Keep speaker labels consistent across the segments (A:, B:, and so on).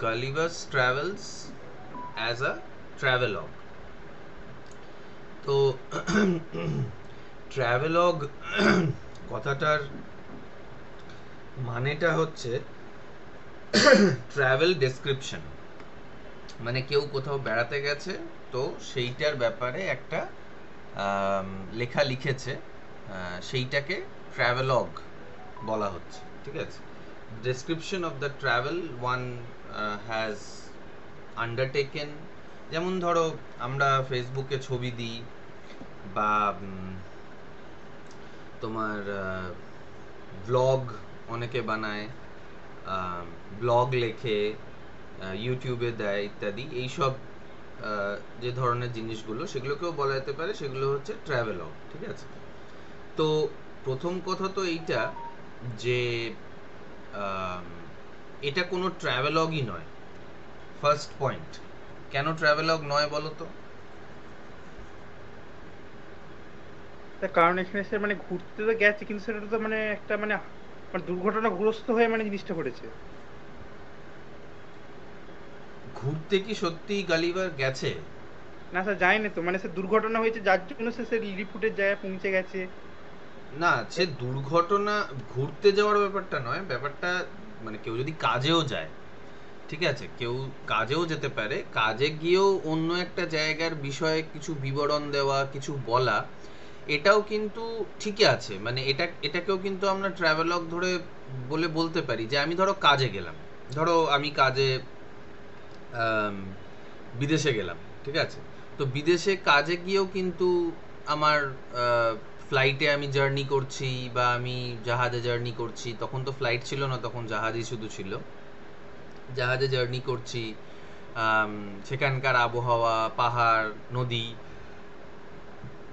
A: Gulliver's Travels as আ travelogue. তো travelogue কথাটার মানেটা হচ্ছে ট্রাভেল ডেসক্রিপশন, মানে কেউ কোথাও বেড়াতে গেছে তো সেইটার ব্যাপারে একটা লেখা লিখেছে, সেইটাকে ট্রাভেলগ বলা হচ্ছে। ঠিক আছে, description of the travel one has undertaken. যেমন ধরো আমরা ফেসবুকে ছবি দিই, বা তোমার ব্লগ অনেকে বানায়, ব্লগ লেখে, ইউটিউবে দেয় ইত্যাদি। এইসব যে ধরনের জিনিসগুলো সেগুলোকেও বলা যেতে পারে, সেগুলো হচ্ছে ট্রাভেলগ। ঠিক আছে, তো প্রথম কথা তো এইটা যে এটা কোনো ট্রাভেলগই নয়। ফার্স্ট পয়েন্ট, কেন ট্রাভেলগ নয় বলো তো?
B: তার কারণ এখানে সে মানে ঘুরতে তো গেছে, কিন্তু সেটা তো মানে একটা মানে মানে দুর্ঘটনাগ্রস্ত হয়ে মানে জিনিসটা করেছে।
A: ঘুরতে কি সত্যি গালিভার গেছে?
B: না স্যার, যায়নি তো, মানে সে দুর্ঘটনা হয়েছে যার জন্য সে লিলিপুটের জায়গায় পৌঁছে গেছে।
A: না, সে দুর্ঘটনা ঘুরতে যাওয়ার ব্যাপারটা নয়, ব্যাপারটা মানে কেউ যদি কাজেও যায়, ঠিক আছে, কেউ কাজেও যেতে পারে, কাজে গিয়েও অন্য একটা জায়গার বিষয়ে কিছু বিবরণ দেওয়া, কিছু বলা, এটাও কিন্তু ঠিকই আছে। মানে এটাকেও কিন্তু আমরা ট্রাভেলগ ধরে বলতে পারি যে আমি ধরো কাজে গেলাম, ধরো আমি কাজে বিদেশে গেলাম, ঠিক আছে, তো বিদেশে কাজে গিয়েও কিন্তু আমার ফ্লাইটে আমি জার্নি করছি, বা আমি জাহাজে জার্নি করছি, তখন তো ফ্লাইট ছিল না, তখন জাহাজই শুধু ছিল, জাহাজে জার্নি করছি, সেখানকার আবহাওয়া, পাহাড়, নদী,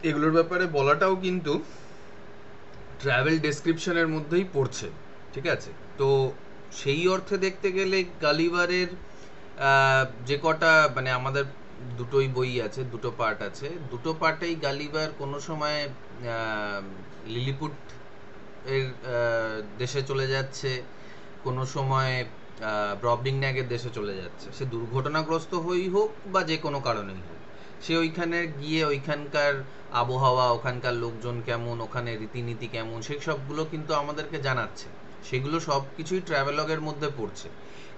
A: এগুলোর ব্যাপারে বলাটাও কিন্তু ট্রাভেল ডেসক্রিপশনের মধ্যেই পড়ছে। ঠিক আছে, তো সেই অর্থে দেখতে গেলে গালিভারের যে কটা মানে আমাদের দুটোই বই আছে, দুটো পার্ট আছে, দুটো পার্টেই গালিভার কোনো সময় লিলিপুট এর দেশে চলে যাচ্ছে, কোনো সময় ব্রবডিংন্যাগের দেশে চলে যাচ্ছে। সে দুর্ঘটনাগ্রস্ত হয়েই হোক বা যে কোনো কারণেই হোক, সে ওইখানে গিয়ে ওইখানকার আবহাওয়া, ওখানকার লোকজন কেমন, ওখানে রীতিনীতি কেমন, সেই সবগুলো কিন্তু আমাদেরকে জানাচ্ছে। সেগুলো সব কিছুই ট্রাভেলগের মধ্যে পড়ছে।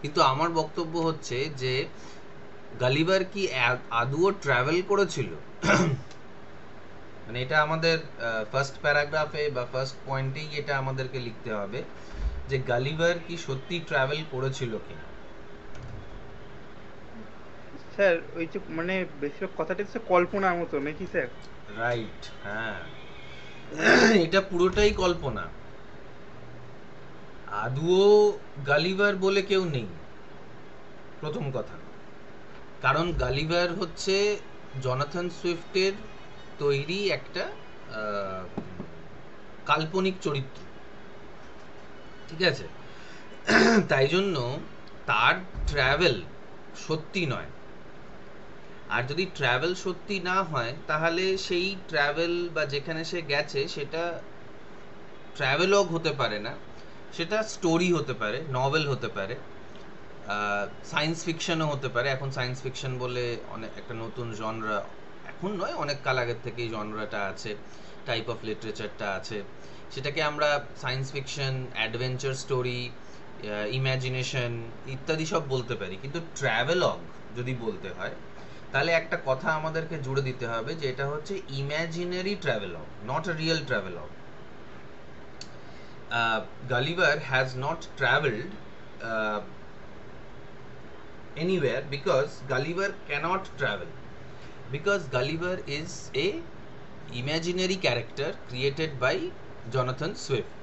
A: কিন্তু আমার বক্তব্য হচ্ছে যে গালিভার কি আদৌ ট্রাভেল করেছিল? মানে এটা আমাদের ফার্স্ট প্যারাগ্রাফে বা ফার্স্ট পয়েন্টেই এটা আমাদেরকে লিখতে হবে যে গালিভার কি সত্যি ট্রাভেল করেছিল কিনা।
B: স্যার ওই যে মানে বেশিরভাগ কথাটা হচ্ছে কল্পনার মতো নাকি স্যার?
A: রাইট, হ্যাঁ। এটা পুরোটাই কল্পনা। আদৌ গালিভার বলে কেউ নেই, প্রথম কথা। কারণ গালিভার হচ্ছে জনাথন সুইফটের তৈরি একটা কাল্পনিক চরিত্র। ঠিক আছে, তাই জন্য তার ট্রাভেল সত্যি নয়। আর যদি ট্রাভেল সত্যি না হয়, তাহলে সেই ট্রাভেল বা যেখানে সে গেছে সেটা ট্রাভেলগ হতে পারে না, সেটা স্টোরি হতে পারে, নভেল হতে পারে, সায়েন্স ফিকশনও হতে পারে। এখন সায়েন্স ফিকশন বলে অনেক একটা নতুন জনরা, এখন নয়, অনেক কাল আগের থেকেই জনরাটা আছে, টাইপ অফ লিটারেচারটা আছে। সেটাকে আমরা science fiction, adventure story, imagination ইত্যাদি সব বলতে পারি। কিন্তু ট্রাভেলগ যদি বলতে হয়, তাহলে একটা কথা আমাদেরকে জুড়ে দিতে হবে যে এটা হচ্ছে imaginary travelogue, not a real travelogue. Gulliver has not traveled uh, anywhere because Gulliver cannot travel, because Gulliver is a imaginary character created by Jonathan Swift.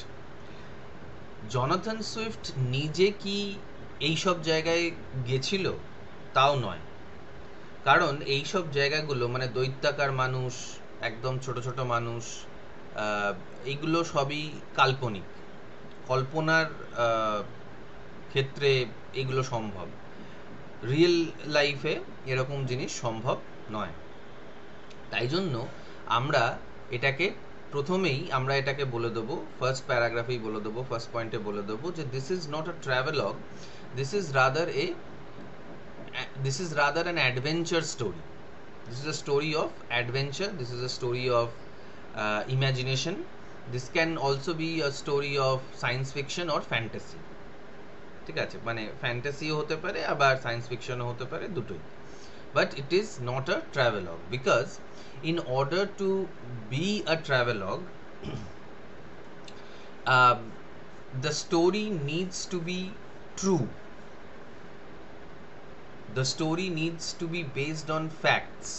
A: Jonathan Swift নিজে কি এই সব জায়গায় গেছিল? তাও নয়। কারণ এই সব জায়গাগুলো মানে দৈত্যাকার মানুষ, একদম ছোট ছোট মানুষ, এইগুলো সবই কাল্পনিক। কল্পনার ক্ষেত্রে এগুলো সম্ভব, রিয়েল লাইফে এরকম জিনিস সম্ভব নয়। তাই জন্য আমরা এটাকে প্রথমেই আমরা এটাকে বলে দেবো, ফার্স্ট প্যারাগ্রাফেই বলে দেবো, ফার্স্ট পয়েন্টে বলে দেবো যে this is not a travelogue, this is rather A this is rather an adventure story. This is a story of adventure. This is a story of imagination. This can also be a story of science fiction or fantasy. ঠিক আছে, মানে ফ্যান্টাসিও হতে পারে আবার science ফিকশনও হতে পারে, দুটোই। But it is not a travelogue, because in order to be a travelogue, the story needs to be true. The story needs to be based on facts.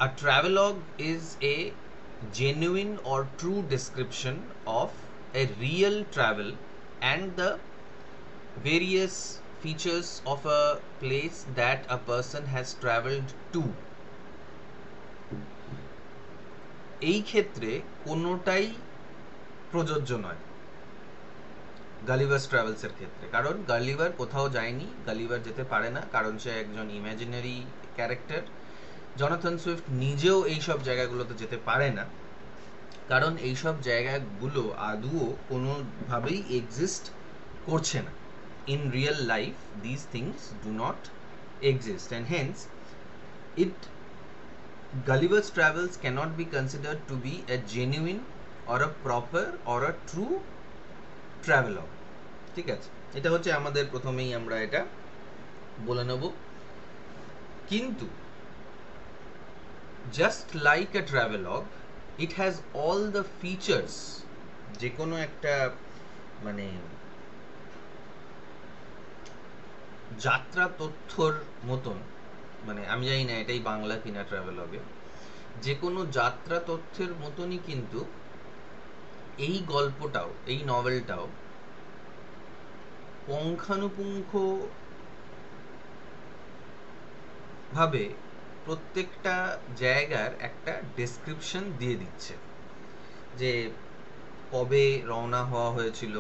A: A travelogue is a genuine or true description of a real travel and the various features of a place that a person has traveled to. এই ক্ষেত্রে কোনোটাই প্রযোজ্য নয় Gulliver's ট্রাভেলসের ক্ষেত্রে, কারণ Gulliver কোথাও যায়নি, Gulliver যেতে পারে না, কারণ সে একজন ইমাজিনারি ক্যারেক্টার। জনাথন সুইফট নিজেও এইসব জায়গাগুলোতে যেতে পারে না, কারণ এইসব জায়গাগুলো আদৌ কোনোভাবেই এক্সিস্ট করছে না। In real life, these things do not exist, and hence Gulliver's Travels cannot be considered to be a genuine or a proper or a true travelogue. ঠিক আছে, এটা হচ্ছে আমাদের প্রথমেই আমরা এটা বলে নেব। কিন্তু just like a travelogue, it has all the features, যে কোনো একটা মানে যাত্রা তথ্যর মতন, মানে আমি জানি না এটাই বাংলা কিনা ট্রাভেলগে, যে কোনো যাত্রা তথ্যের মতনই কিন্তু এই গল্পটাও, এই নভেলটাও পুঙ্খানুপুঙ্খ ভাবে প্রত্যেকটা জায়গার একটা ডেসক্রিপশন দিয়ে দিচ্ছে, যে কবে রওনা হওয়া হয়েছিল,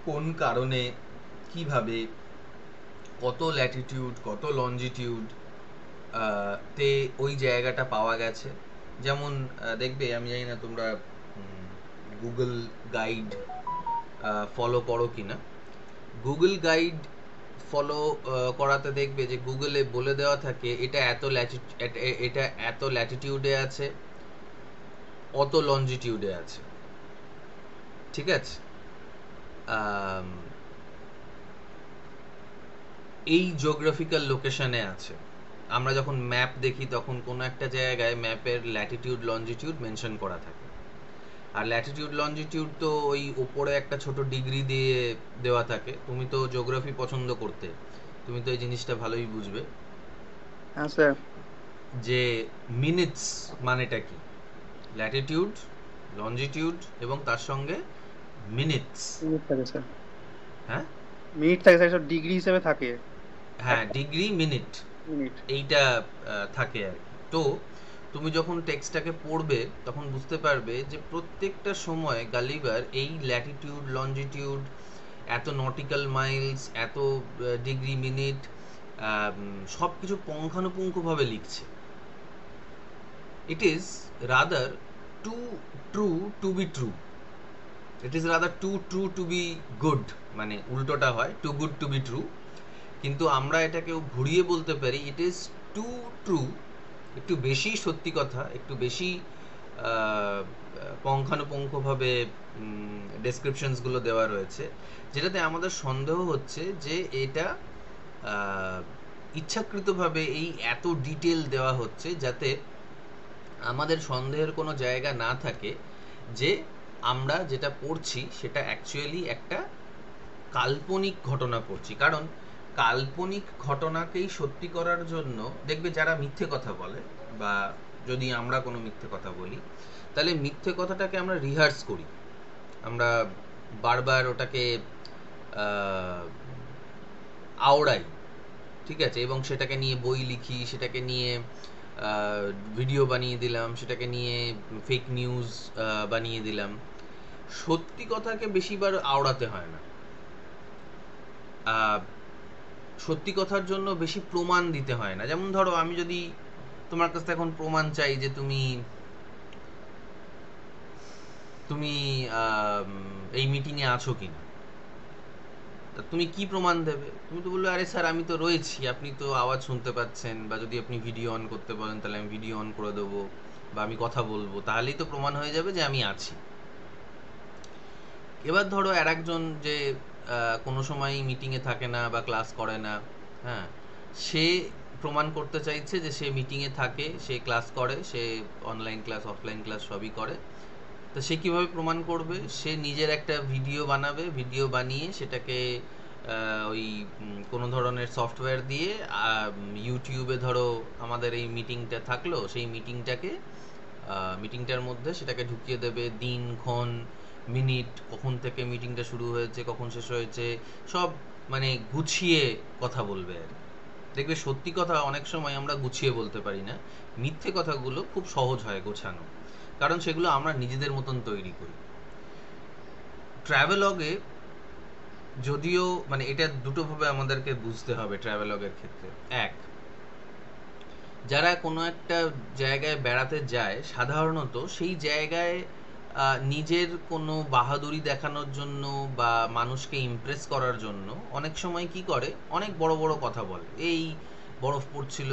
A: কোন কারণে, কিভাবে, কত ল্যাটিটিউড কত লঞ্জিটিউড তে ওই জায়গাটা পাওয়া গেছে। যেমন দেখবে, আমি জানি না তোমরা গুগল গাইড ফলো করো কিনা। গুগল গাইড ফলো করাতে দেখবে যে গুগলে বলে দেওয়া থাকে এটা এত ল্যাটিটিউডে আছে, অত লঞ্জিটিউডে আছে, ঠিক আছে। এই জিওগ্রাফিক্যাল লোকেশনে আছে। আমরা যখন ম্যাপ দেখি তখন কোনো একটা জায়গায় ম্যাপের ল্যাটিটিউড লঞ্জিটিউড মেনশন করা থাকে, আর ল্যাটিটিউড লঞ্জিটিউড তো ওই ওপরে একটা ছোট ডিগ্রি দিয়ে দেওয়া থাকে। তুমি তো জিওগ্রাফি পছন্দ করতে, তুমি তো এই জিনিসটা ভালোই বুঝবে।
B: হ্যাঁ স্যার।
A: যে মিনিটস মানেটা কি, ল্যাটিটিউড লঞ্জিটিউড এবং তার সঙ্গে মিনিটস।
B: মিনিট থাকে স্যার।
A: হ্যাঁ
B: মিনিট থাকে স্যার, সব ডিগ্রি হিসেবে থাকে।
A: হ্যাঁ, ডিগ্রি মিনিট এইটা থাকে আর কি। তো তুমি যখন টেক্সটটাকে পড়বে তখন বুঝতে পারবে যে প্রত্যেকটা সময় গালিভার এই ল্যাটিটিউড লঞ্জিটিউড, এত নটিক্যাল মাইলস, এত ডিগ্রি মিনিট, সব কিছু পুঙ্খানুপুঙ্খভাবে লিখছে। It is rather too true to be true, it is rather too true to be good, মানে উল্টোটা হয় too good to be true. কিন্তু আমরা এটাকে ঘুরিয়ে বলতে পারি ইট ইজ টু ট্রু, একটু বেশি সত্যি কথা, একটু বেশি পুঙ্খানুপুঙ্খভাবে ডেসক্রিপশনসগুলো দেওয়া রয়েছে, যেটাতে আমাদের সন্দেহ হচ্ছে যে এটা ইচ্ছাকৃতভাবে এই এত ডিটেল দেওয়া হচ্ছে যাতে আমাদের সন্দেহের কোনো জায়গা না থাকে যে আমরা যেটা পড়ছি সেটা অ্যাকচুয়ালি একটা কাল্পনিক ঘটনা পড়ছি। কারণ কাল্পনিক ঘটনাকেই সত্যি করার জন্য দেখবে যারা মিথ্যে কথা বলে, বা যদি আমরা কোনো মিথ্যে কথা বলি, তাহলে মিথ্যে কথাটাকে আমরা রিহার্স করি, আমরা বারবার ওটাকে আওড়াই, ঠিক আছে, এবং সেটাকে নিয়ে বই লিখি, সেটাকে নিয়ে ভিডিও বানিয়ে দিলাম, সেটাকে নিয়ে ফেক নিউজ বানিয়ে দিলাম। সত্যি কথাকে বেশিবার আওড়াতে হয় না, সত্যি কথার জন্য বেশি প্রমাণ দিতে হয় না। যেমন ধরো আমি যদি তোমার কাছ থেকে এখন প্রমাণ চাই যে তুমি এই মিটিংয়ে আছো কিনা, তা তুমি কি প্রমাণ দেবে? তুমি তো বললো, আরে স্যার আমি তো রয়েছি, আপনি তো আওয়াজ শুনতে পাচ্ছেন, বা যদি আপনি ভিডিও অন করতে বলেন তাহলে আমি ভিডিও অন করে দেবো, বা আমি কথা বলবো, তাহলেই তো প্রমাণ হয়ে যাবে যে আমি আছি। এবার ধরো আর একজন যে কোনো সময়ই মিটিংয়ে থাকে না বা ক্লাস করে না, হ্যাঁ, সে প্রমাণ করতে চাইছে যে সে মিটিংয়ে থাকে, সে ক্লাস করে, সে অনলাইন ক্লাস অফলাইন ক্লাস সবই করে। তো সে কিভাবে প্রমাণ করবে? সে নিজের একটা ভিডিও বানাবে, ভিডিও বানিয়ে সেটাকে ওই কোনো ধরনের সফটওয়্যার দিয়ে ইউটিউবে ধরো আমাদের এই মিটিংটা থাকলো, সেই মিটিংটার মধ্যে সেটাকে ঢুকিয়ে দেবে, দিন ক্ষণ মিনিট, কখন থেকে মিটিংটা শুরু হয়েছে কখন শেষ হয়েছে, সব মানে গুছিয়ে কথা বলবে আর কি। দেখবে সত্যি কথা অনেক সময় আমরা গুছিয়ে বলতে পারি না, মিথ্যে কথাগুলো খুব সহজ হয় গোছানো, কারণ সেগুলো আমরা নিজেদের মতন তৈরি করি। ট্রাভেলগে যদিও মানে এটা দুটোভাবে আমাদেরকে বুঝতে হবে ট্রাভেলগের ক্ষেত্রে। এক, যারা কোনো একটা জায়গায় বেড়াতে যায় সাধারণত সেই জায়গায় নিজের কোনো বাহাদুরি দেখানোর জন্য বা মানুষকে ইমপ্রেস করার জন্য অনেক সময় কি করে, অনেক বড় বড় কথা বলে, এই বরফ পড়ছিল,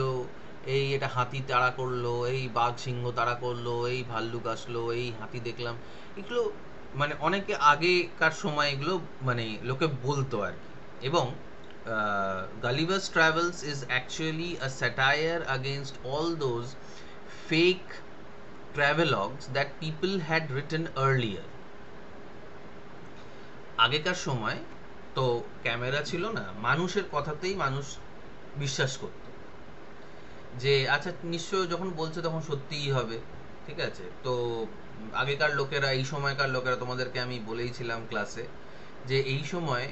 A: এই এটা হাতি তাড়া করলো, এই বাঘ সিংহ তাড়া করলো, এই ভাল্লুক আসলো, এই হাতি দেখলাম। এগুলো মানে অনেকে আগেকার সময় এগুলো মানে লোকে বলতো আর কি। এবং Gulliver's Travels is actually a satire against all those fake travelogues that people had written earlier. আগেকার সময় তো ক্যামেরা ছিল না, মানুষের কথাতেই মানুষ বিশ্বাস করত যে আচ্ছা নিশ্চয় যখন বলছে তখন সত্যিই হবে, ঠিক আছে। তো আগেকার লোকেরা, এই সময়কার লোকেরা, তোমাদেরকে আমি বলেইছিলাম ক্লাসে যে এই সময়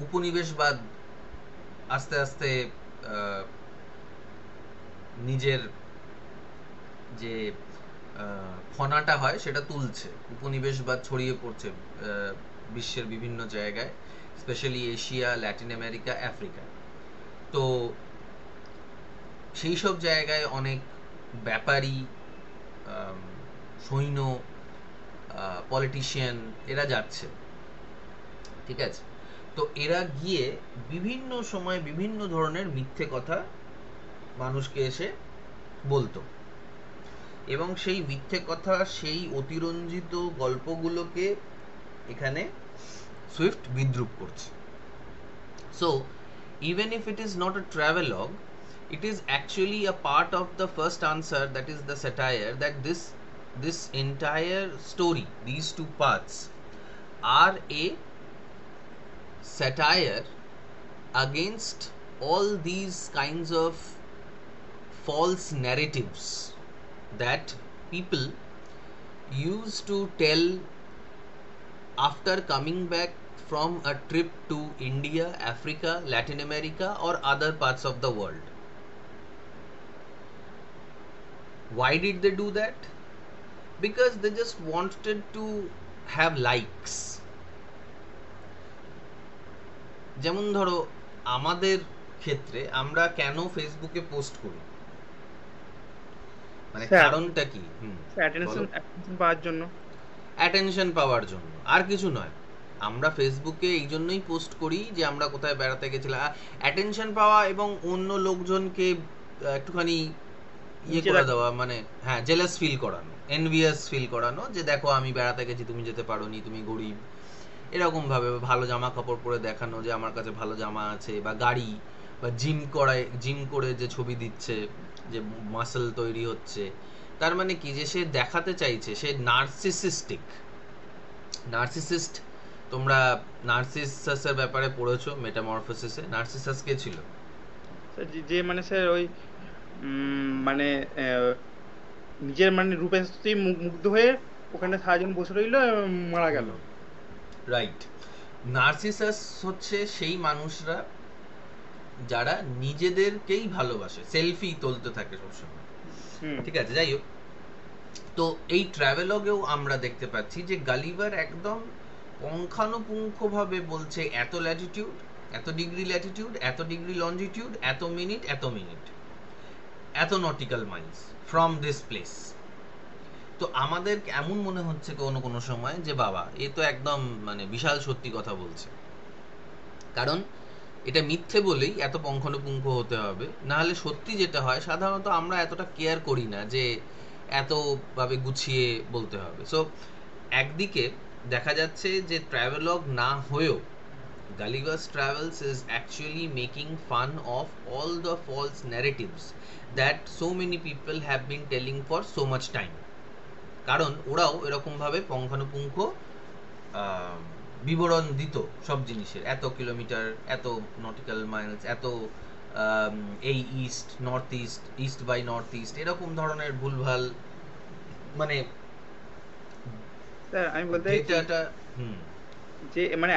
A: উপনিবেশবাদ আস্তে আস্তে নিজের যে ফনাটা হয় সেটা তুলছে, উপনিবেশবাদ ছড়িয়ে পড়ছে বিশ্বের বিভিন্ন জায়গায়, specially Asia, Latin America, Africa. তো সেই সব জায়গায় অনেক ব্যাপারী, সৈন্য, পলিটিশিয়ান এরা যাচ্ছে, ঠিক আছে। তো এরা গিয়ে বিভিন্ন সময় বিভিন্ন ধরনের মিথ্যে কথা মানুষকে এসে বলতো, এবং সেই মিথ্যে কথা, সেই অতিরঞ্জিত গল্পগুলোকে এখানে সুইফট বিদ্রূপ করছে। So even if it is not a travelogue, it is actually a part of the first answer, that is the satire, that this entire story, these two parts are a satire against all these kinds of false narratives that people used to tell after coming back from a trip to India, Africa, Latin America, or other parts of the world. Why did they do that? Because they just wanted to have likes. যেমন ধরো আমাদের ক্ষেত্রে আমরা কেন ফেসবুকে post করি, মানে কারণটা কি?
B: অ্যাটেনশন পাওয়ার জন্য,
A: অ্যাটেনশন পাওয়ার জন্য, আর কিছু নয়। আমরা ফেসবুকে এই জন্যই পোস্ট করি যে আমরা কোথায় বেড়াতে গেছিলাম, অ্যাটেনশন পাওয়া এবং অন্য লোকজনকে একটুখানি ইয়ে করে দেওয়া, মানে হ্যাঁ, জেলাস ফিল করানো, এনভিয়াস ফিল করানো, যে দেখো আমি বেড়াতে গেছি, তুমি যেতে পারোনি, তুমি গরিব, এরকম ভাবে। ভালো জামা কাপড় পরে দেখানো যে আমার কাছে ভালো জামা আছে, বা গাড়ি, বা জিম করে যে ছবি দিচ্ছে, যে মাসল তৈরি হচ্ছে, তার মানে কি, যে সে দেখাতে চাইছে সে নার্সিসিস্ট। তোমরা নার্সিসাসের ব্যাপারে পড়েছো, মেটামরফোসিসে। নার্সিসাস কে ছিল?
B: যে মানে স্যার ওই মানে নিজের মানে রূপে মুগ্ধ হয়ে ওখানে সারাজন বসে রইল, মারা গেল।
A: রাইট। নার্সিসাস হচ্ছে সেই মানুষরা যারা নিজেদেরকেই ভালোবাসে, সেলফি তুলতে থাকে সবসময়, ঠিক আছে। যাই হোক, তো এই ট্রাভেলগেও আমরা দেখতে পাচ্ছি যে গালিভার একদম পুঙ্খানুপুঙ্খভাবে বলছে এত ল্যাটিটিউড, এত ডিগ্রি ল্যাটিটিউড, এত ডিগ্রি লঞ্জিটিউড, এত মিনিট, এত nautical Miles from this place. তো আমাদের এমন মনে হচ্ছে কোনো সময় যে বাবা এ তো একদম মানে বিশাল সত্যি কথা বলছে, কারণ এটা মিথ্যে বলেই এত পুঙ্খানুপুঙ্খ হতে হবে, না হলে সত্যি যেটা হয় সাধারণত আমরা এতটা কেয়ার করি না যে এতভাবে গুছিয়ে বলতে হবে। সো একদিকে দেখা যাচ্ছে যে ট্রাভেলগ না হয়েও Gulliver's Travels is actually making fun of all the false narratives that so many people have been telling for so much time. কারণ ওরাও এরকমভাবে পুঙ্খানুপুঙ্খ বিবরণ দিত সব জিনিসের, এত কিলোমিটার, এত নটিক্যাল মাইলস, এত এই east north east, east by north east, এরকম ধরনের ভুলভাল মানে
B: স্যার আমি বলতে চাইছি যে মানে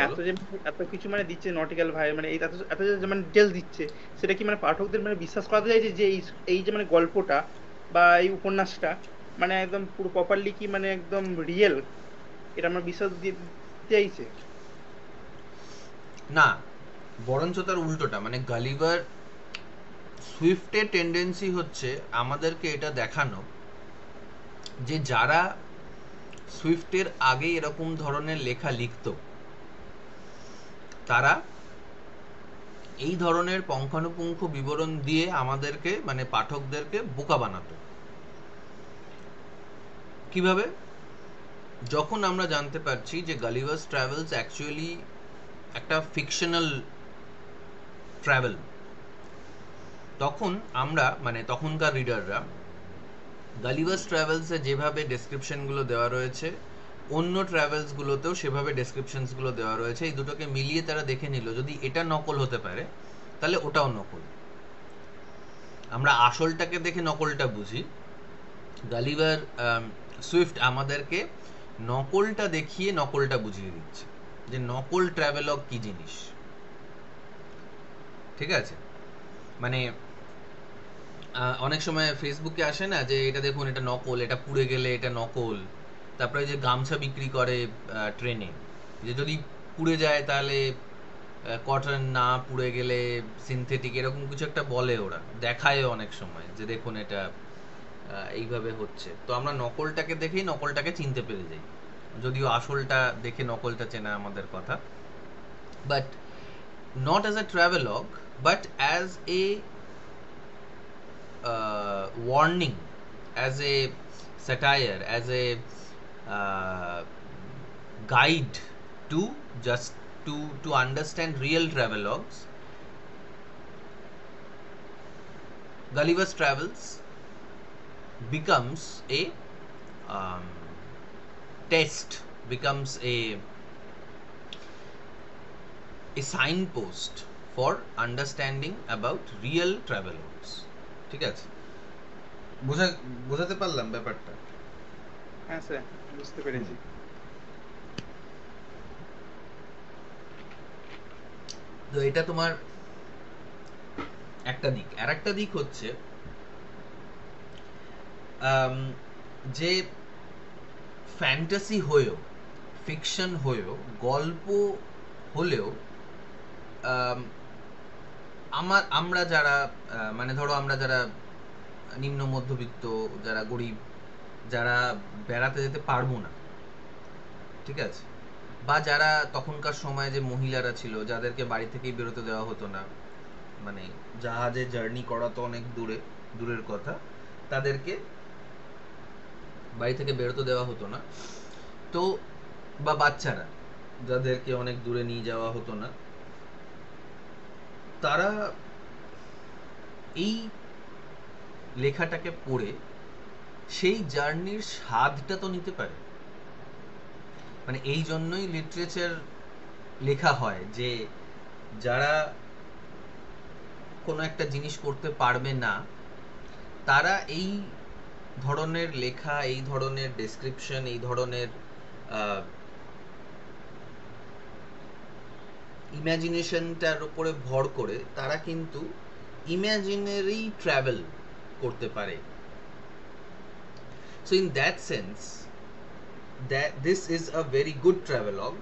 B: এত কিছু মানে দিচ্ছে নটিক্যাল ভাই, মানে এই এত যে মানে ডিটেলস দিচ্ছে, সেটা কি মানে পাঠকদের মানে বিশ্বাস করাতে চাইছে যে এই যে মানে গল্পটা বা এই উপন্যাসটা মানে একদম পুরো প্রপারলি কি মানে একদম রিয়েল, এটা আমার বিশ্বাস দিতে চাইছে?
A: না, বরঞ্চ তার উল্টোটা। মানে গালিভার সুইফটের টেন্ডেন্সি হচ্ছে আমাদেরকে এটা দেখানো যে যারা সুইফটের আগে এরকম ধরনের লেখা লিখত তারা এই ধরনের পুঙ্খানুপুঙ্খ বিবরণ দিয়ে আমাদেরকে মানে পাঠকদেরকে বোকা বানাতো। কিভাবে? যখন আমরা জানতে পারছি যে গালিভার্স ট্রাভেলস অ্যাকচুয়ালি একটা ফিকশনাল ট্রাভেল, তখন আমরা মানে তখনকার রিডাররা গালিভার্স ট্রাভেলসে যেভাবে ডেসক্রিপশনগুলো দেওয়া রয়েছে অন্য ট্রাভেলসগুলোতেও সেভাবে ডেসক্রিপশনসগুলো দেওয়া রয়েছে, এই দুটোকে মিলিয়ে তারা দেখে নিল যদি এটা নকল হতে পারে তাহলে ওটাও নকল। আমরা আসলটাকে দেখে নকলটা বুঝি, গালিভার সুইফট আমাদেরকে নকলটা দেখিয়ে নকলটা বুঝিয়ে দিচ্ছে যে নকল ট্রাভেলগ কি জিনিস। ঠিক আছে? মানে অনেক সময় ফেসবুকে আসে না যে এটা দেখুন এটা নকল, এটা পুড়ে গেলে এটা নকল। তারপরে যে গামছা বিক্রি করে ট্রেনে, যে যদি পুড়ে যায় তাহলে কটন, না পুড়ে গেলে সিনথেটিক, এরকম কিছু একটা বলে, ওরা দেখায় অনেক সময় যে দেখুন এটা এইভাবে হচ্ছে। তো আমরা নকলটাকে দেখেই নকলটাকে চিনতে পেরে যাই, যদিও আসলটা দেখে নকলটা চেনা আমাদের কথা। But not as a travelogue but as a warning, as a satire, as a guide to just to understand real travelogues. Gulliver's Travels becomes a test, becomes a signpost for understanding about real travelogues. ঠিক আছে? বোঝাতে পারলাম ব্যাপারটা?
B: হ্যাঁ sir, বুঝতে পেরেছি।
A: তো এটা তোমার একটা দিক। আর একটা দিক হচ্ছে যে ফ্যান্টাসি হয়েও, ফিকশন হয়েও, গল্প হলেও আমরা যারা মানে ধরো আমরা যারা নিম্ন মধ্যবিত্ত, যারা গরিব, যারা বেড়াতে যেতে পারবো না, ঠিক আছে, বা যারা তখনকার সময় যে মহিলারা ছিল যাদেরকে বাড়ি থেকেই বেরোতে দেওয়া হতো না, মানে জাহাজে জার্নি করা তো অনেক দূরের কথা, তাদেরকে বাড়ি থেকে বেরোতে দেওয়া হতো না, তো বা বাচ্চারা যাদেরকে অনেক দূরে নিয়ে যাওয়া হতো না, তারা এই লেখাটাকে পড়ে সেই জার্নির স্বাদটা তো নিতে পারে। মানে এই জন্যই লিটারেচার লেখা হয় যে যারা কোনো একটা জিনিস করতে পারবে না তারা এই ধরনের লেখা, এই ধরনের ডেসক্রিপশন, এই ধরনের ইমাজিনেশনটার উপরে ভর করে তারা কিন্তু ইমাজিনারি ট্রাভেল করতে পারে। So in that sense, that this is a very good travelogue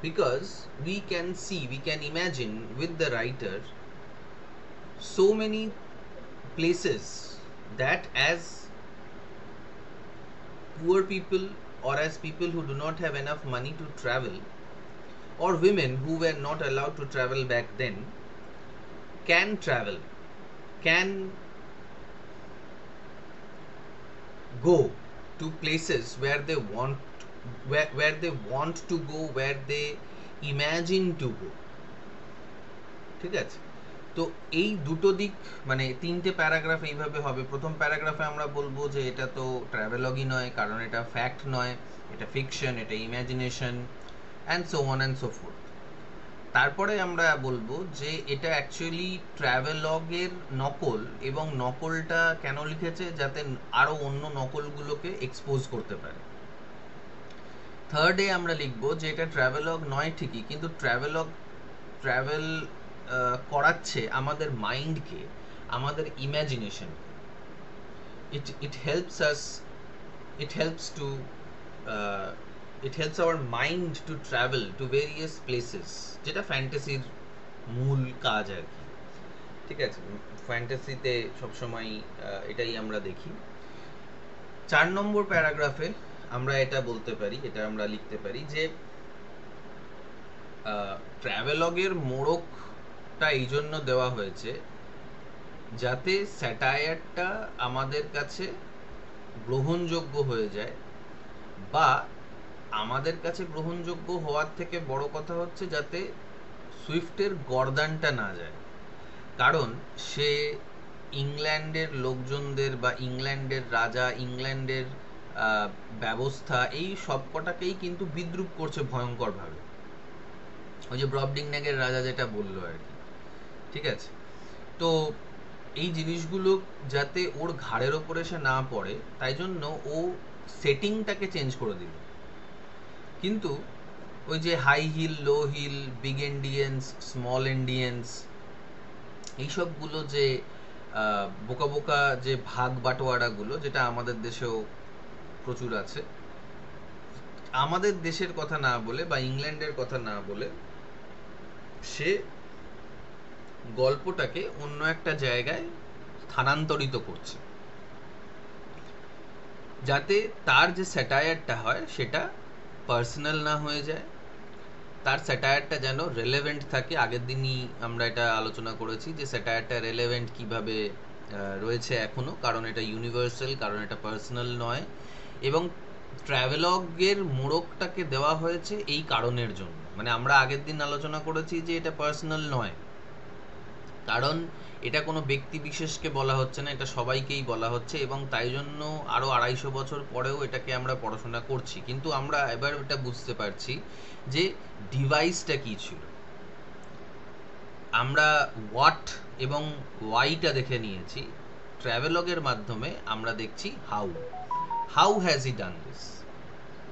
A: because we can see, we can imagine with the writer so many places that as poor people or as people who do not have enough money to travel, or women who were not allowed to travel back then can travel, can go to places where they want, where they want to go, where they imagine to go. ঠিক আছে? তো এই দুটো দিক, মানে তিনটে paragraph এইভাবে হবে। প্রথম প্যারাগ্রাফে আমরা বলবো যে এটা তো ট্রাভেলগই নয়, কারণ এটা ফ্যাক্ট নয়, এটা ফিকশন, এটা imagination, and so on and so fourth. তারপরে আমরা বলবো যে এটা অ্যাকচুয়ালি ট্রাভেলগের নকল, এবং নকলটা কেন লিখেছে, যাতে আরো অন্য নকলগুলোকে এক্সপোজ করতে পারে। থার্ডে আমরা লিখবো যে এটা ট্রাভেলগ নয় ঠিকই, কিন্তু ট্রাভেল করাচ্ছে আমাদের মাইন্ডকে, আমাদের ইমাজিনেশনকে। it helps us, it helps to it helps our mind to travel to various places, যেটা ফ্যান্টাসির মূল কাজ আর কি। ঠিক আছে? ফ্যান্টাসিতে সবসময় এটাই আমরা দেখি। 4 নম্বর প্যারাগ্রাফে আমরা এটা বলতে পারি, এটা আমরা লিখতে পারি যে ট্রাভেলগের মোড়কটা এই জন্য দেওয়া হয়েছে যাতে স্যাটায়ারটা আমাদের কাছে গ্রহণযোগ্য হয়ে যায়, বা আমাদের কাছে গ্রহণযোগ্য হওয়ার থেকে বড় কথা হচ্ছে যাতে সুইফটের গর্দানটা না যায়। কারণ সে ইংল্যান্ডের লোকজনদের, বা ইংল্যান্ডের রাজা, ইংল্যান্ডের ব্যবস্থা, এই সবকটাকেই কিন্তু বিদ্রূপ করছে ভয়ঙ্করভাবে। ওই যে ব্রবডিংন্যাগের রাজা যেটা বললো আর কি। ঠিক আছে? তো এই জিনিসগুলো যাতে ওর ঘাড়ের ওপরে সে না পড়ে, তাই জন্য ও সেটিংটাকে চেঞ্জ করে দিল। কিন্তু ওই যে হাই হিল, লো হিল, বিগ এন্ডিয়েন্স, স্মল এন্ডিয়েন্স, এইসবগুলো যে বোকা বোকা যে ভাগ বাটোয়ারাগুলো, যেটা আমাদের দেশেও প্রচুর আছে, আমাদের দেশের কথা না বলে বা ইংল্যান্ডের কথা না বলে সে গল্পটাকে অন্য একটা জায়গায় স্থানান্তরিত করছে, যাতে তার যে স্যাটায়ারটা হয় সেটা পার্সোনাল না হয়ে যায়, তার স্যাটায়ারটা যেন রেলেভেন্ট থাকে। আগের দিনই আমরা এটা আলোচনা করেছি যে স্যাটায়ারটা রেলেভেন্ট কিভাবে রয়েছে এখনো, কারণ এটা ইউনিভার্সাল, কারণ এটা পার্সোনাল নয়। এবং ট্রাভেলগের মোড়কটাকে দেওয়া হয়েছে এই কারণের জন্য, মানে আমরা আগের দিন আলোচনা করেছি যে এটা পার্সোনাল নয়, কারণ এটা কোনো ব্যক্তি বিশেষকে বলা হচ্ছে না, এটা সবাইকেই বলা হচ্ছে, এবং তাই জন্য আরো 250 বছর পরেও এটাকে আমরা পড়াশোনা করছি। কিন্তু আমরা এবার এটা বুঝতে পারছি যে ডিভাইসটা কি ছিল। আমরা হোয়াট এবং ওয়াইটা দেখে নিয়েছি, ট্রাভেলগের মাধ্যমে আমরা দেখছি how has he done this.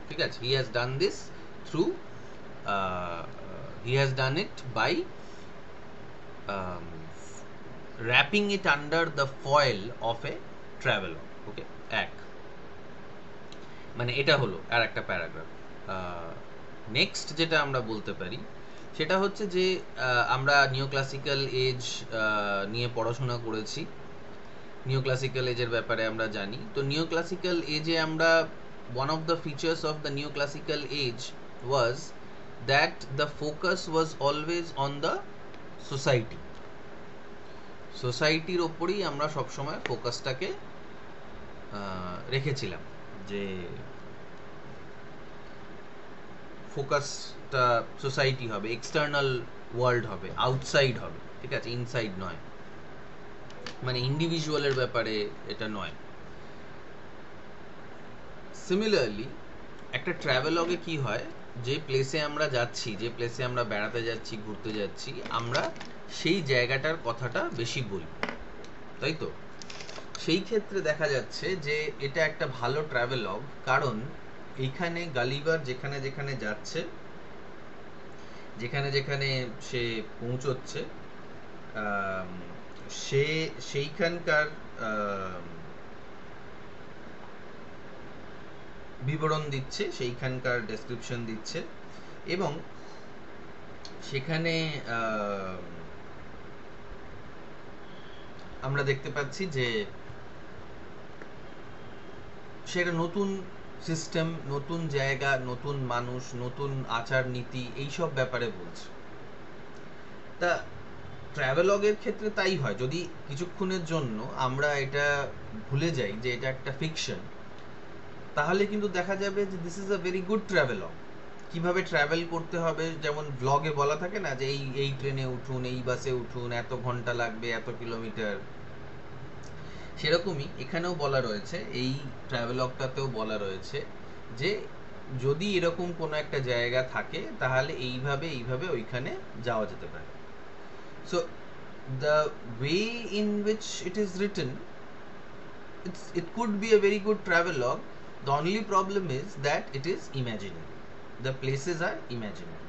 A: ঠিক আছে? He has done this through, he has done it by wrapping it under the foil of a traveler. Okay, এক, মানে এটা হলো আর একটা প্যারাগ্রাফ। নেক্সট যেটা আমরা বলতে পারি সেটা হচ্ছে যে আমরা নিও ক্লাসিক্যাল এজ নিয়ে পড়াশোনা করেছি, নিও ক্লাসিক্যাল এজের ব্যাপারে আমরা জানি। তো নিও ক্লাসিক্যাল এজে আমরা, one of the features of the neoclassical age was that the focus was always on the society. সোসাইটির ওপরেই আমরা সবসময় ফোকাসটাকে রেখেছিলাম, যে ফোকাসটা সোসাইটি হবে, এক্সটার্নাল ওয়ার্ল্ড হবে, আউটসাইড হবে। ঠিক আছে? ইনসাইড নয়, মানে ইন্ডিভিজুয়ালের ব্যাপারে এটা নয়। সিমিলারলি একটা ট্রাভেলগে কি হয়, যে প্লেসে আমরা যাচ্ছি, যে প্লেসে আমরা বেড়াতে যাচ্ছি, ঘুরতে যাচ্ছি, আমরা সেই জায়গাটার কথাটা বেশি বলি, তাই তো? সেই ক্ষেত্রে দেখা যাচ্ছে যে এটা একটা ভালো ট্রাভেলগ, কারণ এইখানে গালিভার যেখানে যেখানে যাচ্ছে, যেখানে যেখানে সে পৌঁছচ্ছে, সে সেইখানকার বিবরণ দিচ্ছে, সেইখানকার ডেসক্রিপশন দিচ্ছে, এবং সেখানে আমরা দেখতে পাচ্ছি যে সে একটা নতুন সিস্টেম, নতুন জায়গা, নতুন মানুষ, নতুন আচার নীতি, এইসব ব্যাপারে বলছে। তা ট্রাভেলগের ক্ষেত্রে তাই হয়, যদি কিছুক্ষণের জন্য আমরা এটা ভুলে যাই যে এটা একটা ফিকশন, তাহলে কিন্তু দেখা যাবে যে this is a very good travelogue. কিভাবে ট্রাভেল করতে হবে, যেমন ব্লগে বলা থাকে না যে এই এই ট্রেনে উঠুন, এই বাসে উঠুন, এত ঘন্টা লাগবে, এত কিলোমিটার, সেরকমই এখানেও বলা রয়েছে, এই ট্রাভেলগটাতেও বলা রয়েছে যে যদি এরকম কোনো একটা জায়গা থাকে তাহলে এইভাবে এইভাবে ওইখানে যাওয়া যেতে পারে। So the way in which it is written, it could be a very good travelogue. The only problem is that it is imaginary, the places are imaginary.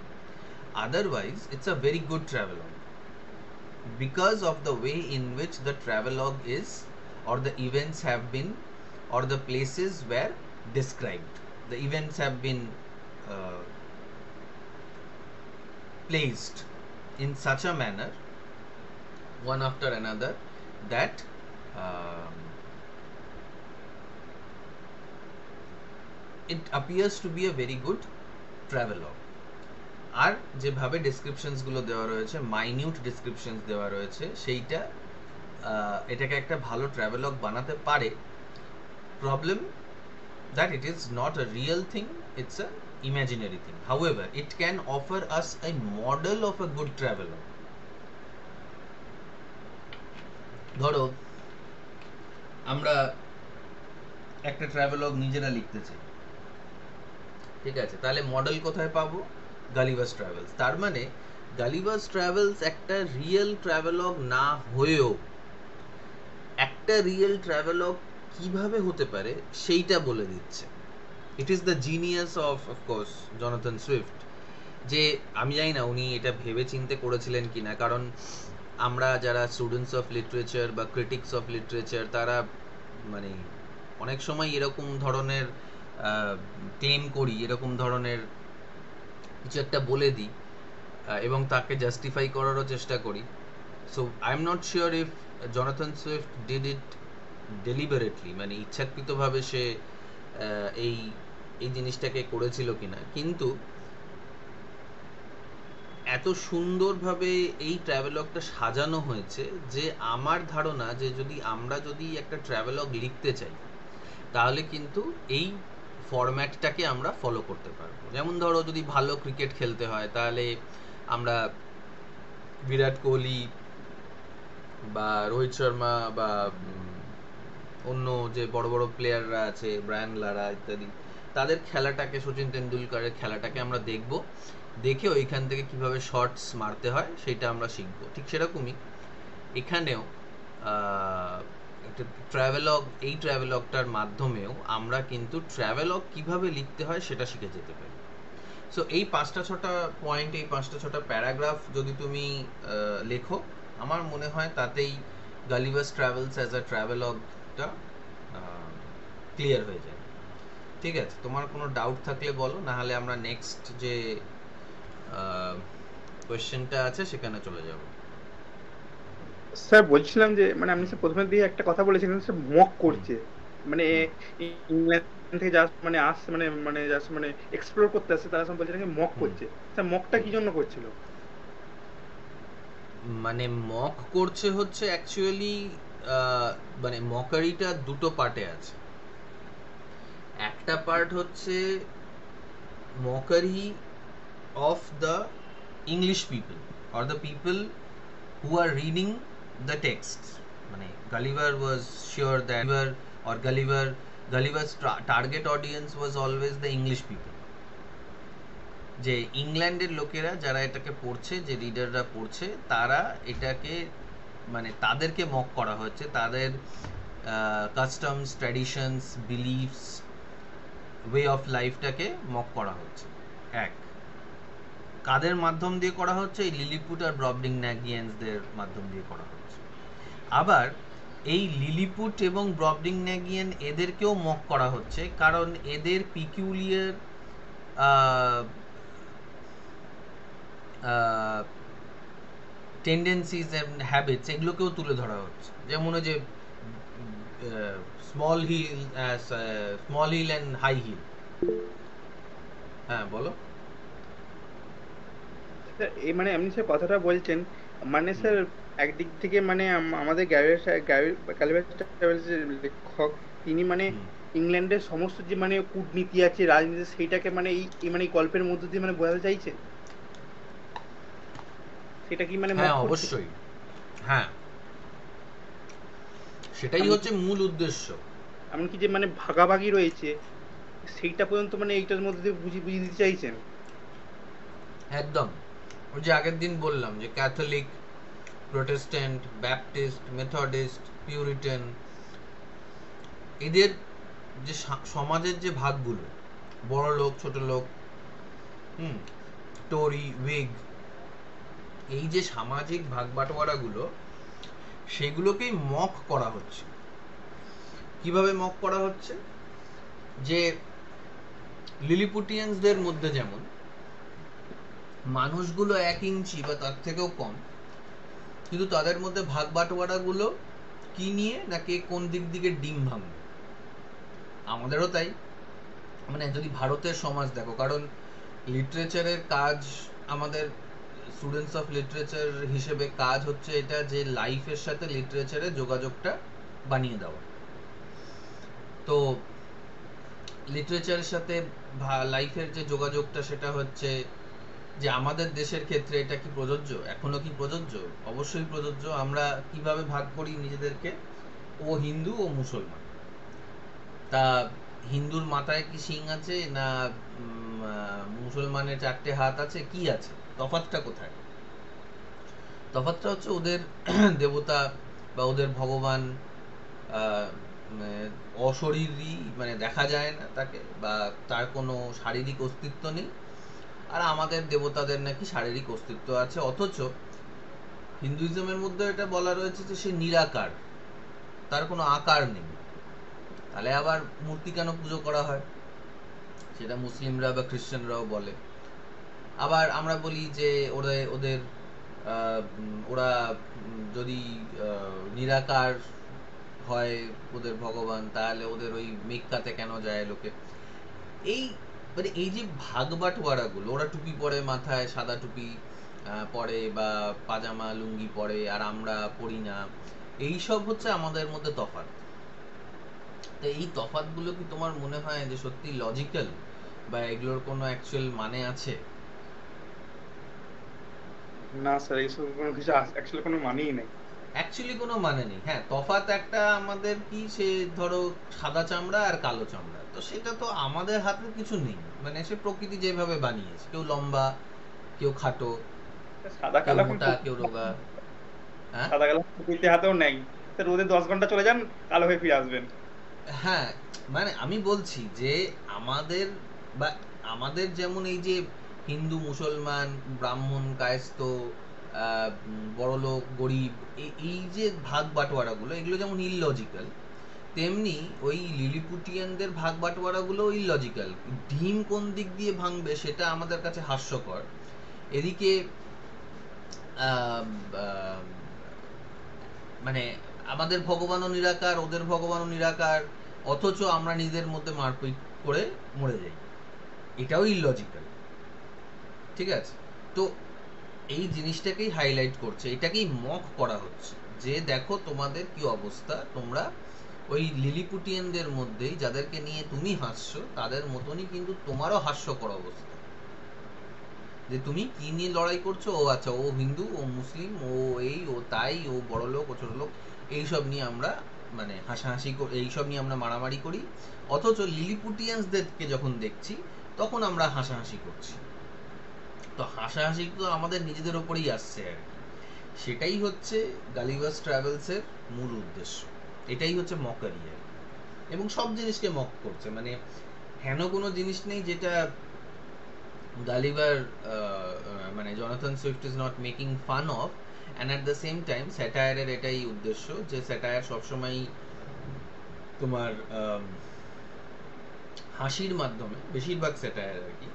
A: Otherwise it's a very good travelogue because of the way in which the travelogue is, or the events have been, or the places were described. The events have been placed in such a manner, one after another, that it appears to be a very good travelogue. আর যেভাবে descriptions গুলো দেওয়া রয়েছে, minute descriptions দেওয়া রয়েছে, সেইটা এটাকে একটা ভালো ট্রাভেলগ বানাতে পারে। Problem that it is not a real thing, it's a imaginary thing. However, it can offer us a model of a good travelogue. ধরো আমরা একটা ট্রাভেলগ নিজেরা লিখতে চাই, ঠিক আছে, তাহলে মডেল কোথায় পাবো? Gulliver's travels. তার মানে গালিভার্স ট্রাভেলস একটা রিয়েল ট্রাভেলগ না হয়েও একটা রিয়েল ট্রাভেলগ কিভাবে হতে পারে সেইটা বলে দিচ্ছে। It is the genius of course Jonathan Swift. যে আমি জানি না উনি এটা ভেবে চিন্তে করেছিলেন কিনা, কারণ আমরা যারা স্টুডেন্টস অফ লিটারেচার বা ক্রিটিক্স অফ লিটারেচার, তারা মানে অনেক সময় এরকম ধরনের ক্লেম করি, এরকম ধরনের কিছু একটা বলে দিই এবং তাকে জাস্টিফাই করারও চেষ্টা করি। So I am not sure if Jonathan Swift did it deliberately, মানে ইচ্ছাকৃতভাবে সে এই এই জিনিসটাকে করেছিল কিনা, কিন্তু এত সুন্দরভাবে এই ট্রাভেলগটা সাজানো হয়েছে যে আমার ধারণা যে আমরা যদি একটা ট্রাভেলগ লিখতে চাই তাহলে কিন্তু এই ফরম্যাটটাকে আমরা ফলো করতে পারবো। যেমন ধরো যদি ভালো ক্রিকেট খেলতে হয় তাহলে আমরা বিরাট কোহলি বা রোহিত শর্মা বা অন্য যে বড় বড় প্লেয়াররা আছে, ব্রায়ান লারা ইত্যাদি, তাদের খেলাটাকে, সচিন তেন্ডুলকারের খেলাটাকে আমরা দেখব, দেখে ওইখান থেকে কিভাবে শটস মারতে হয় সেটা আমরা শিখব। ঠিক সেরকমই এখানেও একটা ট্রাভেলগ, এই ট্রাভেলগটার মাধ্যমেও আমরা কিন্তু ট্রাভেলগ কিভাবে লিখতে হয় সেটা শিখে যেতে পারি। সো এই 5টা-6টা পয়েন্ট, এই 5টা-6টা প্যারাগ্রাফ যদি তুমি লেখো, আমার মনে হয় তাতেই গালিভার্স ট্রাভেলস অ্যাজ আ ট্রাভেলগটা ক্লিয়ার হয়ে যায়। ঠিক আছে, তোমার কোনো ডাউট থাকলে বলো, না হলে আমরা নেক্সট যে কোয়েশ্চেনটা আছে সেখানে চলে যাব।
B: স্যার বলছিলাম যে মানে আপনি স্যার প্রথমে দিয়ে একটা কথা বলেছিলেন, স্যার মক করছে, মানে ইংল্যান্ড থেকে জাস্ট মানে আসছে, মানে মানে জাস্ট মানে এক্সপ্লোর করতে আসছে, তারা সব বলছিলেন মক করছে। স্যার মকটা কি জন্য করছিল?
A: মানে মক করছে হচ্ছে অ্যাকচুয়ালি মানে মকারিটা দুটো পার্টে আছে। একটা পার্ট হচ্ছে mockery of the English people or the people who are reading the texts. মানে Gulliver was sure that Gulliver's target audience was always the English people. যে ইংল্যান্ডের লোকেরা যারা এটাকে পড়ছে, যে রিডাররা পড়ছে, তারা এটাকে মানে তাদেরকে মক করা হচ্ছে, তাদের customs, traditions, beliefs, way of লাইফটাকে মক করা হচ্ছে। এক, কাদের মাধ্যম দিয়ে করা হচ্ছে? এই লিলিপুট আর ব্রবডিংন্যাগিয়ানসদের মাধ্যম দিয়ে করা হচ্ছে। আবার এই লিলিপুট এবং ব্রবডিংন্যাগিয়ান এদেরকেও মক করা হচ্ছে, কারণ এদের পিকিউলিয়ার টেন্ডেন্সিজ অ্যান্ড হ্যাবিটস এগুলোকেও তুলে ধরা হচ্ছে। যেমন যে small hill, small hill and high hill. হ্যাঁ বলো।
B: স্যার এই মানে আপনি স্যার কথাটা বলছেন, মানে
A: হুম
B: স্যার একদিক থেকে মানে আমাদের গ্যালিভার ট্রাভেলসের লেখক, তিনি মানে
A: হুম।
B: ইংল্যান্ডের সমস্ত যে মানে কূটনীতি আছে, রাজনীতি, সেইটাকে মানে এই গল্পের মধ্য দিয়ে মানে বোঝাতে চাইছেন, সেটা কি মানে
A: হ্যাঁ
B: মক করছে?
A: অবশ্যই। হ্যাঁ, সেটাই
B: এমনকি
A: হচ্ছে মূল উদ্দেশ্য।
B: এমনকি যে মানে ভাগাভাগি রয়েছে, সেইটা পর্যন্ত মানে এইটার মধ্যে দিয়ে বুঝিয়ে দিতে চাইছেন।
A: একদম। ওই যে আগের দিন বললাম যে Catholic, Protestant, Baptist, Methodist, Puritan, এদের যে সমাজের যে ভাগগুলো, বড় লোক, ছোট লোক, হুম, টোরি, উইগ, এই যে সামাজিক ভাগ বাটোয়ারাগুলো, সেগুলোকেই মক করা হচ্ছে। কিভাবে মক করা হচ্ছে? যে লিলিপুটিয়ানসদের মধ্যে যেমন মানুষগুলো 1 ইঞ্চি বা তার থেকেও কম, কিন্তু তাদের মধ্যে ভাগ বাটোয়ারাগুলো কি নিয়ে, না কে কোন দিক দিকে ডিম ভাঙবে। আমাদেরও তাই। মানে যদি ভারতের সমাজ দেখো, কারণ লিটারেচারের কাজ, আমাদের স্টুডেন্টস অফ লিটারেচার হিসেবে কাজ হচ্ছে এটা, যে লাইফের সাথে লিটারেচারের যোগাযোগটা বানিয়ে দেওয়া। তো লিটারেচারের সাথে লাইফের যে যোগাযোগটা, সেটা হচ্ছে যে আমাদের দেশের ক্ষেত্রে এটা কি প্রযোজ্য, এখনো কি প্রযোজ্য? অবশ্যই প্রযোজ্য। আমরা কিভাবে ভাগ করি নিজেদেরকে? ও হিন্দু, ও মুসলমান। তা হিন্দুর মাথায় কি শিং আছে, না মুসলমানের 4টে হাত আছে, কি আছে? তফাৎটা কোথায়? তফাৎটা হচ্ছে ওদের দেবতা বা ওদের ভগবান আহ, অশরীরী, মানে দেখা যায় না তাকে, বা তার কোনো শারীরিক অস্তিত্ব নেই। আর আমাদের দেবতাদের নাকি শারীরিক অস্তিত্ব আছে, অথচ হিন্দুইজমের মধ্যে এটা বলা রয়েছে যে সে নিরাকার, তার কোনো আকার নেই। তাহলে আবার মূর্তি কেন পুজো করা হয়, সেটা মুসলিমরা বা খ্রিস্টানরাও বলে। আবার আমরা বলি যে ওরা ওদের ওরা যদি নিরাকার হয় ওদের ভগবান, তাহলে ওদের ওই মেক্কাতে কেন যায় লোকে? এই মানে এই যে ভাগ বাটোয়ারাগুলো, ওরা টুপি পরে মাথায়, সাদা টুপি পরে, বা পাজামা লুঙ্গি পরে, আর আমরা পরি না, এই সব হচ্ছে আমাদের মধ্যে তফাৎ। তো এই তফাৎগুলো কি তোমার মনে হয় যে সত্যি লজিক্যাল, বা এগুলোর কোনো অ্যাকচুয়াল মানে আছে?
B: না স্যার, এইসব কোনো কিছু অ্যাকচুয়ালি কোনো মানেই নেই।
A: অ্যাকচুয়ালি কোনো মানে নেই। হ্যাঁ, তফাৎ একটা আমাদের কি, সে ধরো সাদা চামড়া আর কালো চামড়া, তো সেটা তো আমাদের হাতে কিছু নেই। মানে সে প্রকৃতি যেভাবে বানিয়েছে, কেউ লম্বা, কেউ খাটো,
B: সাদা
A: কেউ
B: কালো এখন
A: মোটা, কেউ রোগা। হ্যাঁ।
B: সাদা কালো প্রকৃতির হাতেও নেই। স্যার রোদে 10 ঘন্টা চলে যান, কালো হয়ে ফিরে আসবেন।
A: হ্যাঁ, মানে আমি বলছি যে আমাদের, বা আমাদের যেমন এই যে হিন্দু, মুসলমান, ব্রাহ্মণ, কায়স্থ, বড়লোক, গরিব, এই যে ভাগ বাটোয়ারাগুলো, এগুলো যেমন ইললজিক্যাল, তেমনি ওই লিলিপুটিয়ানদের ভাগ বাটোয়ারাগুলো ইললজিক্যাল। ডিম কোন দিক দিয়ে ভাঙবে সেটা আমাদের কাছে হাস্যকর। এদিকে আহ, আহ, মানে আমাদের ভগবানও নিরাকার, ওদের ভগবানও নিরাকার, অথচ আমরা নিজেদের মধ্যে মারপিট করে মরে যাই। এটাও ইললজিক্যাল। ঠিক আছে? তো এই জিনিসটাকেই হাইলাইট করছে, এটাকেই মক করা হচ্ছে, যে দেখো তোমাদের কি অবস্থা, তোমরা ওই লিলিপুটিয়ানদের মধ্যেই, যাদেরকে নিয়ে তুমি হাসছো, তাদের মতনই কিন্তু তোমারও হাস্যকর অবস্থা। যে তুমি কি নিয়ে লড়াই করছো, ও আচ্ছা ও হিন্দু, ও মুসলিম, ও এই, ও তাই, ও বড় লোক, ও ছোট লোক, এইসব নিয়ে আমরা মানে হাসাহাসি, এইসব নিয়ে আমরা মারামারি করি। অথচ লিলিপুটিয়ানসদেরকে যখন দেখছি, তখন আমরা হাসাহাসি করছি। তো হাসাহাসি তো আমাদের নিজেদের ওপরেই আসছে আর কি। সেটাই হচ্ছে গালিভার্স ট্রাভেলসের মূল উদ্দেশ্য। এটাই হচ্ছে মকারি আর কি। এবং সব জিনিসকে মক করছে, মানে হেন কোনো জিনিস নেই যেটা গালিভার, মানে Jonathan Swift is not making fun of. And at the same time স্যাটায়ারের এটাই উদ্দেশ্য, যে স্যাটায়ার সবসময় তোমার হাসির মাধ্যমে, বেশিরভাগ স্যাটায়ার আর কি,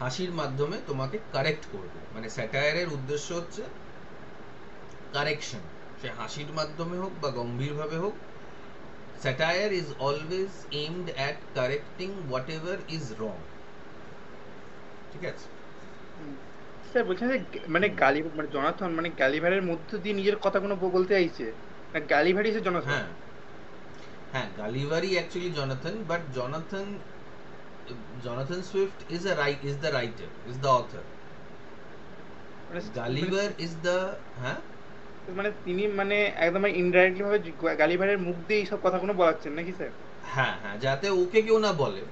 A: হাসির মাধ্যমে তোমাকে কারেক্ট করবে। মানে স্যাটায়ারের উদ্দেশ্য হচ্ছে কারেকশন, সে হাসির মাধ্যমে হোক বা গম্ভীরভাবে হোক, satire is always aimed at correcting what ever is wrong. ঠিক আছে?
B: স্যার বলছেন যে মানে গালি মানে জনাথন মানে গালিভারের মধ্য দিয়ে নিজের কথাগুলো বলতে চাইছে, না গালিভারই সে জনাথন?
A: হ্যাঁ হ্যাঁ, গালিভারই actually Jonathan, but Jonathan Swift is the writer, is the author.
B: মানে
A: গালিভার is the, হ্যাঁ
B: মানে তিনি মানে একদম ইনডাইরেক্টলি ভাবে গালিভারের মুখ দিয়ে এইসব কথাগুলো বলাচ্ছেন নাকি স্যার?
A: হ্যাঁ হ্যাঁ, যাতে ওকে কেউ না বলে,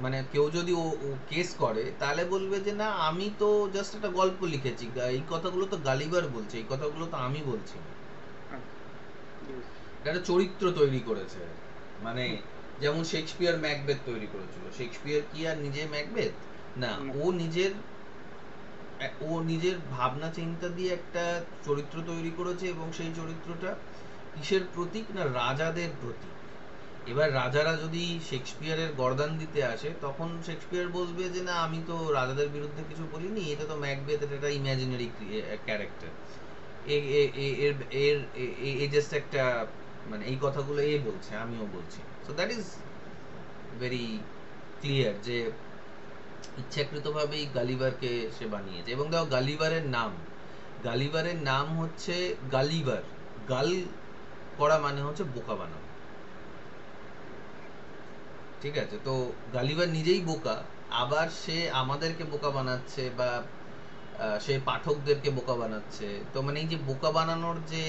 A: মানে কেউ যদি ও কেস করে তাহলে বলবে যে না আমি তো জাস্ট একটা গল্প লিখেছি, এই কথাগুলো তো গালিভার বলছে, এই কথাগুলো তো আমি বলছি না। এটা একটা চরিত্র তৈরি করেছে, মানে যেমন শেক্সপিয়ার ম্যাকবেথ তৈরি করেছিল। শেক্সপিয়ার কি আর নিজে ম্যাকবেথ না, ও নিজের ভাবনা চিন্তা দিয়ে একটা চরিত্র তৈরি করেছে, এবং সেই চরিত্রটা কিসের প্রতীক না রাজাদের প্রতীক। এবার রাজারা যদি শেক্সপিয়ারের গর্দান দিতে আসে তখন শেক্সপিয়ার বলবে যে না আমি তো রাজাদের বিরুদ্ধে কিছু বলিনি, এটা তো ম্যাকবেথ, এটা একটা ইমাজিনারি ক্যারেক্টার, এর জাস্ট একটা মানে এই কথাগুলো এ বলছে, আমিও বলছি। So that is very clear যে ইচ্ছাকৃতভাবেই গালিভারকে সে বানিয়েছে। এবং দেখো গালিভারের নাম হচ্ছে গালিভার, গাল করা মানে হচ্ছে বোকা বানানো। ঠিক আছে? তো গালিভার নিজেই বোকা, আবার সে আমাদেরকে বোকা বানাচ্ছে, বা সে পাঠকদেরকে বোকা বানাচ্ছে। তো মানে এই যে বোকা বানানোর যে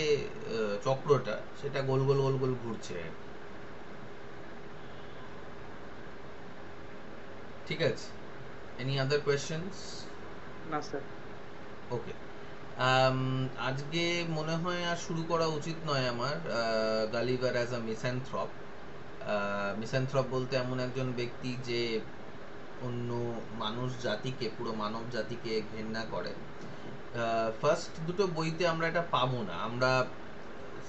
A: চক্রটা, সেটা গোল গোল গোল গোল ঘুরছে। ঠিক আছে? Any other questions?
B: না স্যার।
A: ওকে, আজকে মনে হয় আর শুরু করা উচিত নয় আমার। Gulliver as a মিস্যানথ্রপ। মিস্যানথ্রপ বলতে এমন একজন ব্যক্তি যে অন্য মানুষ জাতিকে, পুরো মানব জাতিকে ঘেন্না করে। ফার্স্ট দুটো বইতে আমরা এটা পাবো না, আমরা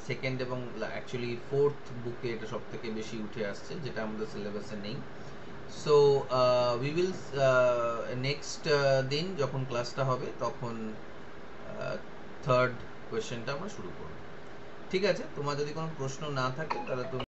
A: সেকেন্ড এবং অ্যাকচুয়ালি ফোর্থ বুকে এটা সব থেকে বেশি উঠে আসছে, যেটা আমাদের সিলেবাসে নেই। সো উই উইল নেক্সট দিন যখন ক্লাসটা হবে তখন থার্ড কোয়েশ্চেনটা আমরা শুরু করব। ঠিক আছে? তোমার যদি কোনো প্রশ্ন না থাকে তাহলে তুমি